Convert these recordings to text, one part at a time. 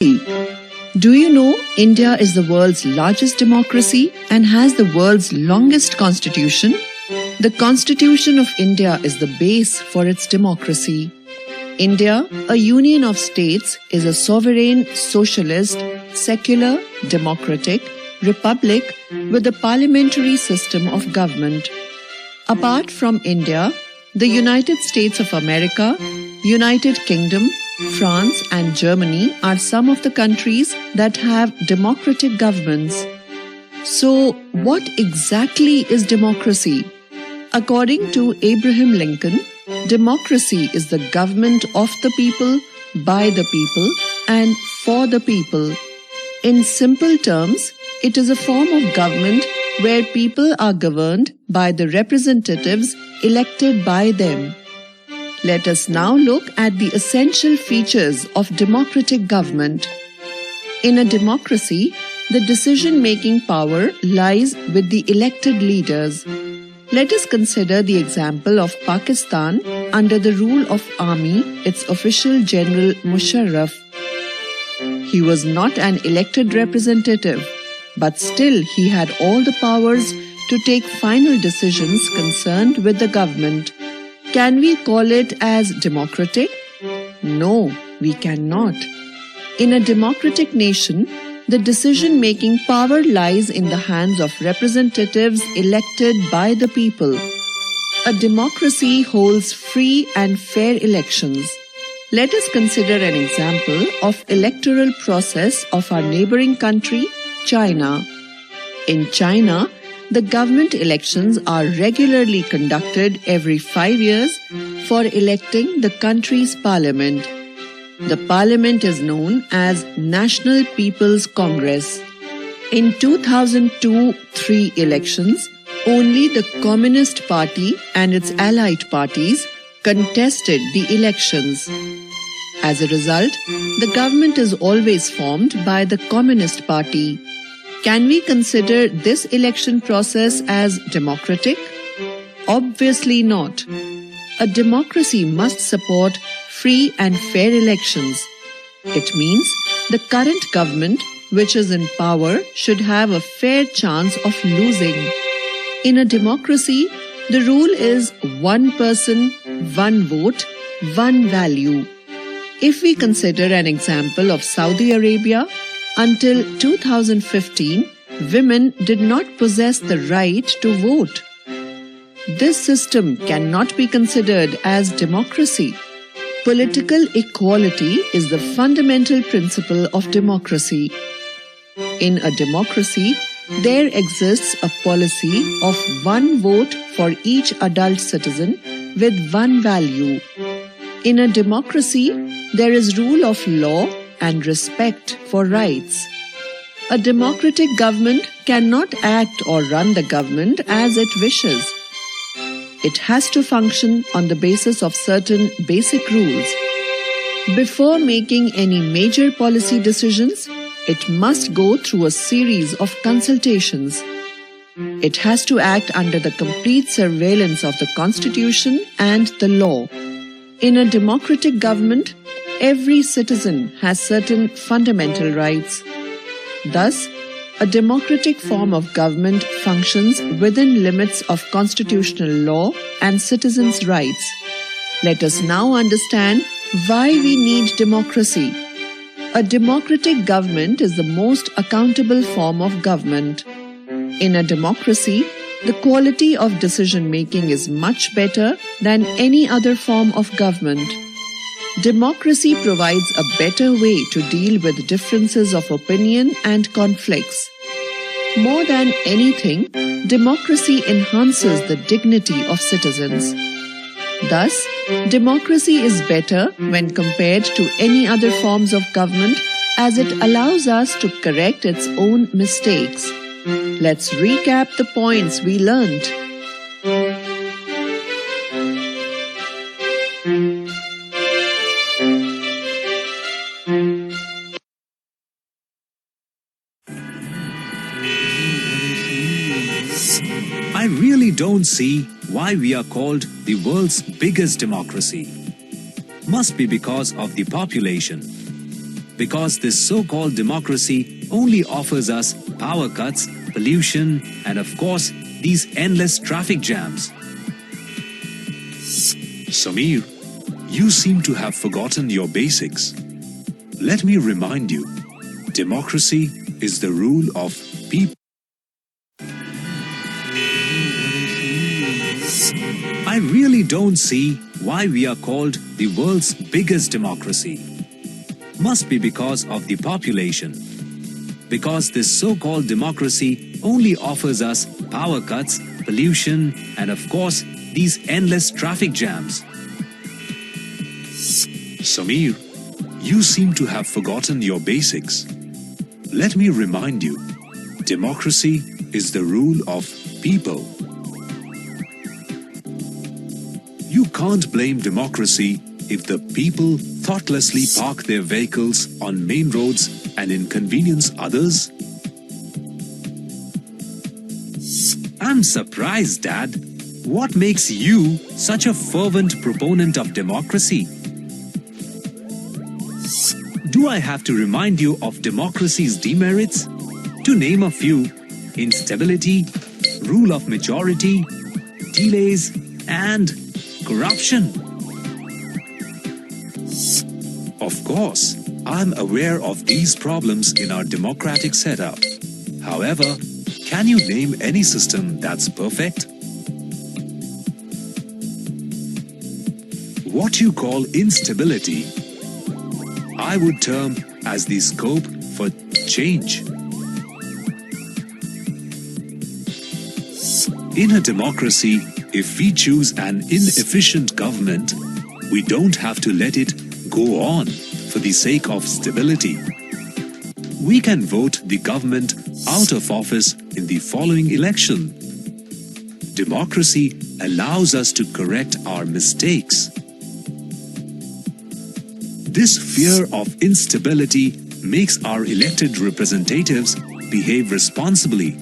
Do you know India is the world's largest democracy and has the world's longest constitution? The Constitution of India is the base for its democracy. India, a union of states, is a sovereign, socialist, secular, democratic republic with a parliamentary system of government. Apart from India, the United States of America, United Kingdom, France and Germany are some of the countries that have democratic governments. So, what exactly is democracy? According to Abraham Lincoln, democracy is the government of the people, by the people, and for the people. In simple terms, it is a form of government where people are governed by the representatives elected by them. Let us now look at the essential features of democratic government. In a democracy, the decision-making power lies with the elected leaders. Let us consider the example of Pakistan under the rule of army, its official General Musharraf. He was not an elected representative, but still he had all the powers to take final decisions concerned with the government. Can we call it as democratic? No, we cannot. In a democratic nation, the decision-making power lies in the hands of representatives elected by the people. A democracy holds free and fair elections. Let us consider an example of electoral process of our neighboring country, China. In China, the government elections are regularly conducted every 5 years for electing the country's parliament. The parliament is known as National People's Congress. In 2002-03 elections, only the Communist Party and its allied parties contested the elections. As a result, the government is always formed by the Communist Party. Can we consider this election process as democratic? Obviously not. A democracy must support free and fair elections. It means the current government, which is in power, should have a fair chance of losing. In a democracy, the rule is one person, one vote, one value. If we consider an example of Saudi Arabia, until 2015, women did not possess the right to vote. This system cannot be considered as democracy. Political equality is the fundamental principle of democracy. In a democracy, there exists a policy of one vote for each adult citizen with one value. In a democracy, there is rule of law and respect for rights. A democratic government cannot act or run the government as it wishes. It has to function on the basis of certain basic rules. Before making any major policy decisions, it must go through a series of consultations. It has to act under the complete surveillance of the Constitution and the law. In a democratic government, every citizen has certain fundamental rights. Thus, a democratic form of government functions within limits of constitutional law and citizens' rights. Let us now understand why we need democracy. A democratic government is the most accountable form of government. In a democracy, the quality of decision-making is much better than any other form of government. Democracy provides a better way to deal with differences of opinion and conflicts. More than anything, democracy enhances the dignity of citizens. Thus, democracy is better when compared to any other forms of government as it allows us to correct its own mistakes. Let's recap the points we learned. I really don't see why we are called the world's biggest democracy. Must be because of the population. because this so-called democracy only offers us power cuts, pollution, and of course, these endless traffic jams. Samir, you seem to have forgotten your basics. Let me remind you, democracy is the rule of people. I really don't see why we are called the world's biggest democracy. Must be because of the population. Because this so-called democracy only offers us power cuts, pollution, and of course, these endless traffic jams. Samir, you seem to have forgotten your basics. Let me remind you, democracy is the rule of people. You can't blame democracy if the people thoughtlessly park their vehicles on main roads and inconvenience others. I'm surprised, Dad. What makes you such a fervent proponent of democracy? Do I have to remind you of democracy's demerits? To name a few: instability, rule of majority, delays, and corruption. Of course, I'm aware of these problems in our democratic setup. However, can you name any system that's perfect? What you call instability, I would term as the scope for change. In a democracy, if we choose an inefficient government, we don't have to let it go on for the sake of stability. We can vote the government out of office in the following election. Democracy allows us to correct our mistakes. This fear of instability makes our elected representatives behave responsibly.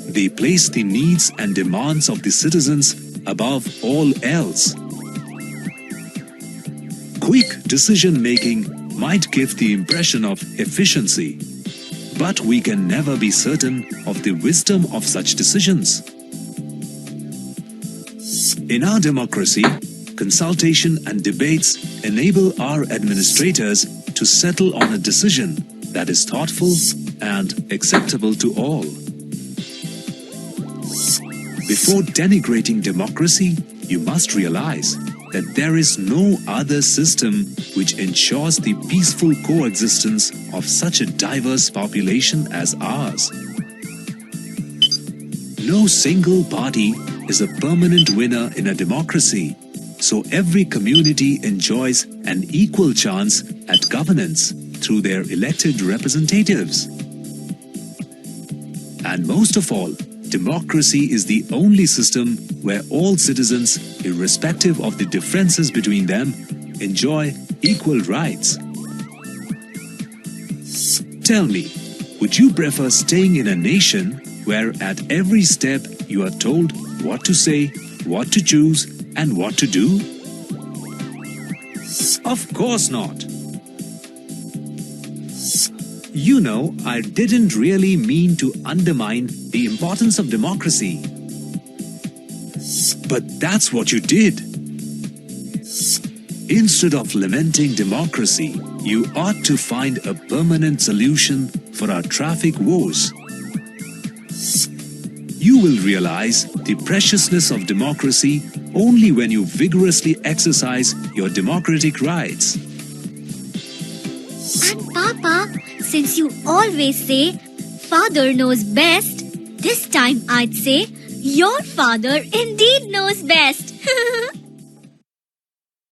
They place the needs and demands of the citizens above all else. Quick decision-making might give the impression of efficiency, but we can never be certain of the wisdom of such decisions. In our democracy, consultation and debates enable our administrators to settle on a decision that is thoughtful and acceptable to all. Before denigrating democracy, you must realize that there is no other system which ensures the peaceful coexistence of such a diverse population as ours. No single party is a permanent winner in a democracy, so every community enjoys an equal chance at governance through their elected representatives. And most of all, democracy is the only system where all citizens, irrespective of the differences between them, enjoy equal rights. Tell me, would you prefer staying in a nation where at every step you are told what to say, what to choose, and what to do? Of course not. You know, I didn't really mean to undermine the importance of democracy. But that's what you did. Instead of lamenting democracy, you ought to find a permanent solution for our traffic woes. You will realize the preciousness of democracy only when you vigorously exercise your democratic rights. And Papa, since you always say father knows best, this time I'd say your father indeed knows best.